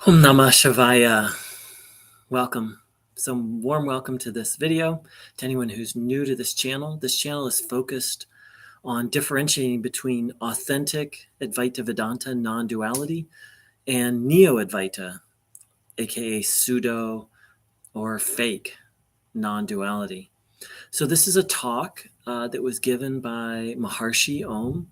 Om Namah Shivaya. Welcome. Some warm welcome to this video. To anyone who's new to this channel is focused on differentiating between authentic Advaita Vedanta non-duality and Neo-Advaita, aka pseudo or fake non-duality. So this is a talk that was given by Maharishi Om,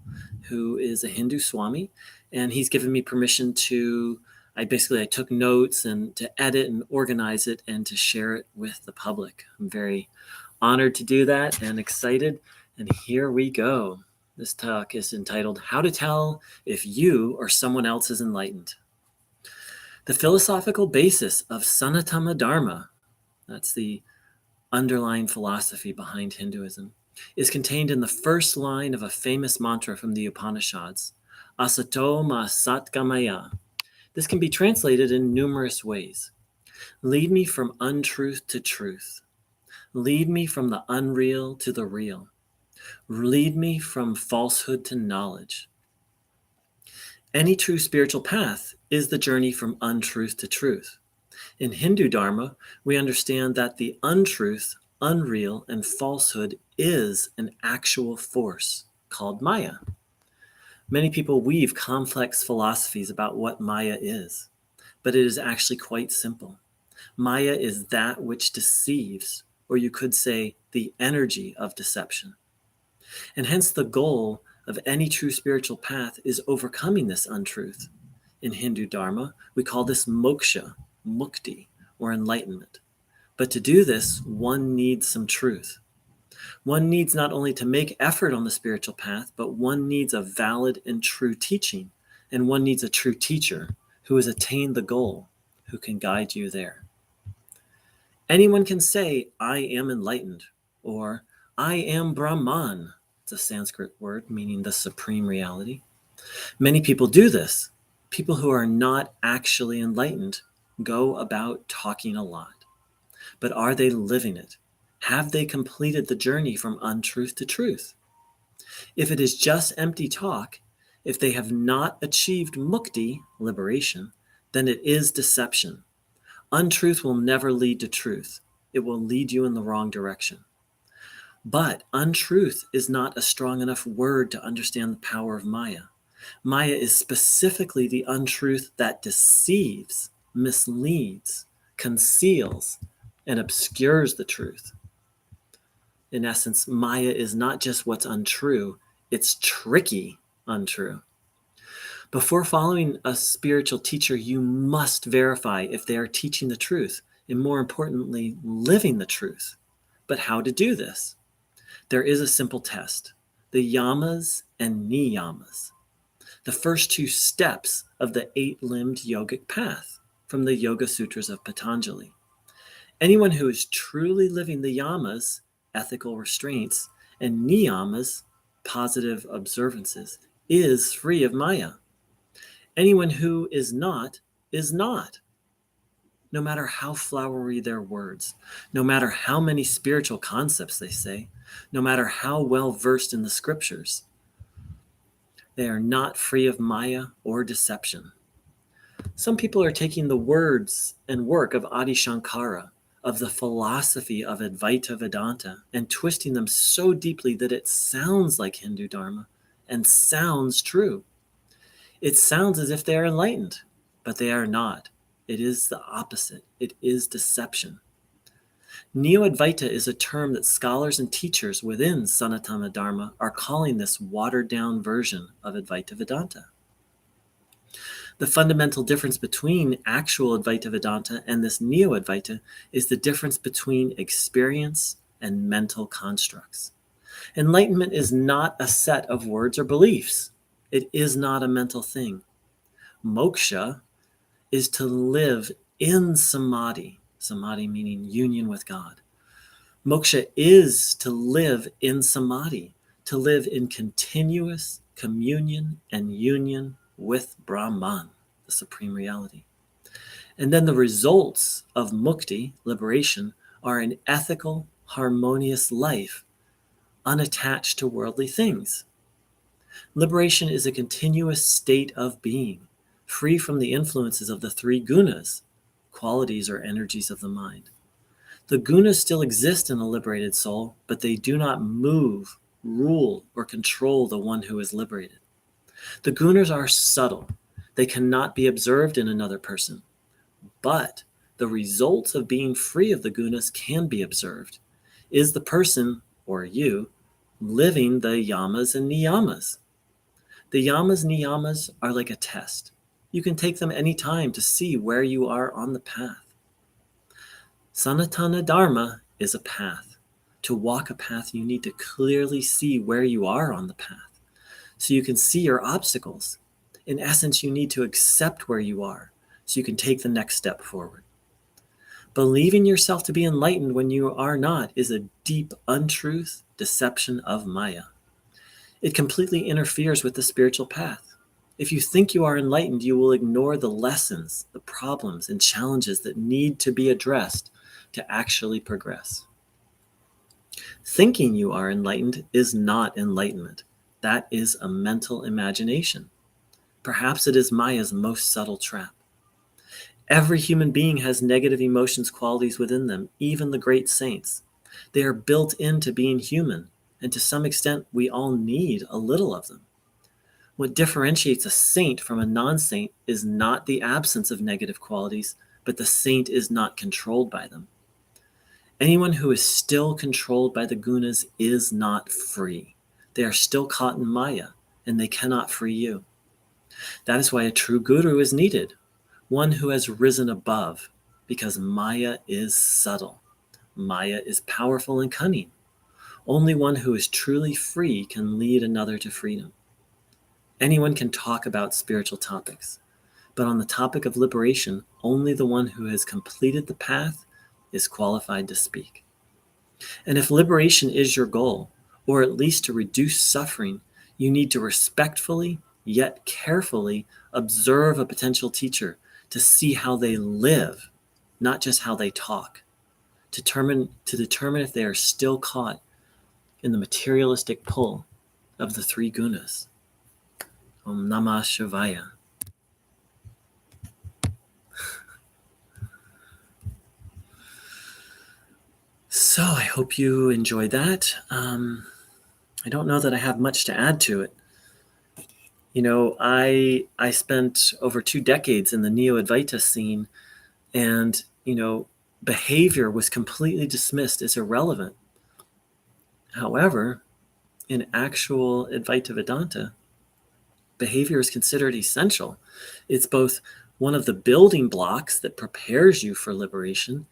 who is a Hindu Swami, and he's given me permission to I took notes and to edit and organize it and to share it with the public. I'm very honored to do that and excited. And here we go. This talk is entitled, How to Tell If You or Someone Else is Enlightened. The philosophical basis of Sanatana Dharma, that's the underlying philosophy behind Hinduism, is contained in the first line of a famous mantra from the Upanishads, Asato ma satgamaya. This can be translated in numerous ways. Lead me from untruth to truth. Lead me from the unreal to the real. Lead me from falsehood to knowledge. Any true spiritual path is the journey from untruth to truth. In Hindu Dharma, we understand that the untruth, unreal, and falsehood is an actual force called Maya. Many people weave complex philosophies about what Maya is, but it is actually quite simple. Maya is that which deceives, or you could say the energy of deception. And hence the goal of any true spiritual path is overcoming this untruth. In Hindu Dharma, we call this moksha, mukti, or enlightenment. But to do this, one needs some truth. One needs not only to make effort on the spiritual path, but one needs a valid and true teaching. And one needs a true teacher who has attained the goal, who can guide you there. Anyone can say, I am enlightened, or I am Brahman. It's a Sanskrit word meaning the supreme reality. Many people do this. People who are not actually enlightened go about talking a lot. But are they living it? Have they completed the journey from untruth to truth? If it is just empty talk, if they have not achieved mukti, liberation, then it is deception. Untruth will never lead to truth. It will lead you in the wrong direction. But untruth is not a strong enough word to understand the power of Maya. Maya is specifically the untruth that deceives, misleads, conceals, and obscures the truth. In essence, Maya is not just what's untrue, it's tricky untrue. Before following a spiritual teacher, you must verify if they are teaching the truth, and more importantly, living the truth. But how to do this? There is a simple test, the yamas and niyamas, the first two steps of the 8-limbed yogic path from the Yoga Sutras of Patanjali. Anyone who is truly living the yamas, ethical restraints, and niyamas, positive observances, is free of Maya. Anyone who is not, no matter how flowery their words, no matter how many spiritual concepts they say, no matter how well versed in the scriptures. They are not free of Maya or deception. Some people are taking the words and work of Adi Shankara, of the philosophy of Advaita Vedanta, and twisting them so deeply that it sounds like Hindu Dharma and sounds true. It sounds as if they are enlightened, but they are not. It is the opposite. It is deception. Neo-Advaita is a term that scholars and teachers within Sanatana Dharma are calling this watered-down version of Advaita Vedanta. The fundamental difference between actual Advaita Vedanta and this Neo-Advaita is the difference between experience and mental constructs. Enlightenment is not a set of words or beliefs. It is not a mental thing. Moksha is to live in samadhi, samadhi meaning union with God. Moksha is to live in samadhi, to live in continuous communion and union with Brahman, the supreme reality. And then the results of mukti, liberation, are an ethical, harmonious life, unattached to worldly things. Liberation is a continuous state of being, free from the influences of the three gunas, qualities or energies of the mind. The gunas still exist in a liberated soul, but they do not move, rule, or control the one who is liberated. The gunas are subtle. They cannot be observed in another person, but the results of being free of the gunas can be observed. Is the person, or you, living the yamas and niyamas? The yamas and niyamas are like a test. You can take them any time to see where you are on the path. Sanatana Dharma is a path. To walk a path, you need to clearly see where you are on the path, so you can see your obstacles. In essence, you need to accept where you are, so you can take the next step forward. Believing yourself to be enlightened when you are not is a deep untruth, deception of Maya. It completely interferes with the spiritual path. If you think you are enlightened, you will ignore the lessons, the problems, and challenges that need to be addressed to actually progress. Thinking you are enlightened is not enlightenment. That is a mental imagination. Perhaps it is Maya's most subtle trap. Every human being has negative emotions qualities within them, even the great saints. They are built into being human, and to some extent, we all need a little of them. What differentiates a saint from a non-saint is not the absence of negative qualities, but the saint is not controlled by them. Anyone who is still controlled by the gunas is not free. They are still caught in Maya, and they cannot free you. That is why a true guru is needed, one who has risen above, because Maya is subtle. Maya is powerful and cunning. Only one who is truly free can lead another to freedom. Anyone can talk about spiritual topics, but on the topic of liberation, only the one who has completed the path is qualified to speak. And if liberation is your goal, or at least to reduce suffering, you need to respectfully, yet carefully, observe a potential teacher to see how they live, not just how they talk, to determine if they are still caught in the materialistic pull of the three gunas. Om Namah Shivaya. So I hope you enjoyed that. I don't know that I have much to add to it. I spent over 2 decades in the Neo-Advaita scene, and, behavior was completely dismissed as irrelevant. However, in actual Advaita Vedanta, behavior is considered essential. It's both one of the building blocks that prepares you for liberation,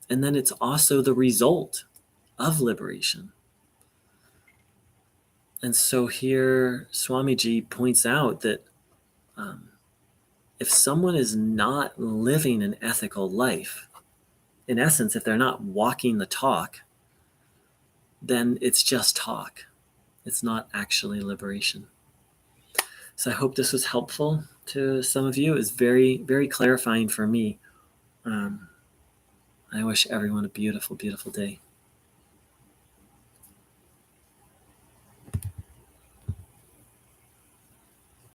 and then it's also the result of liberation. And so here Swamiji points out that if someone is not living an ethical life, in essence, if they're not walking the talk, then it's just talk. It's not actually liberation. So I hope this was helpful to some of you. It was very, very clarifying for me. I wish everyone a beautiful, beautiful day.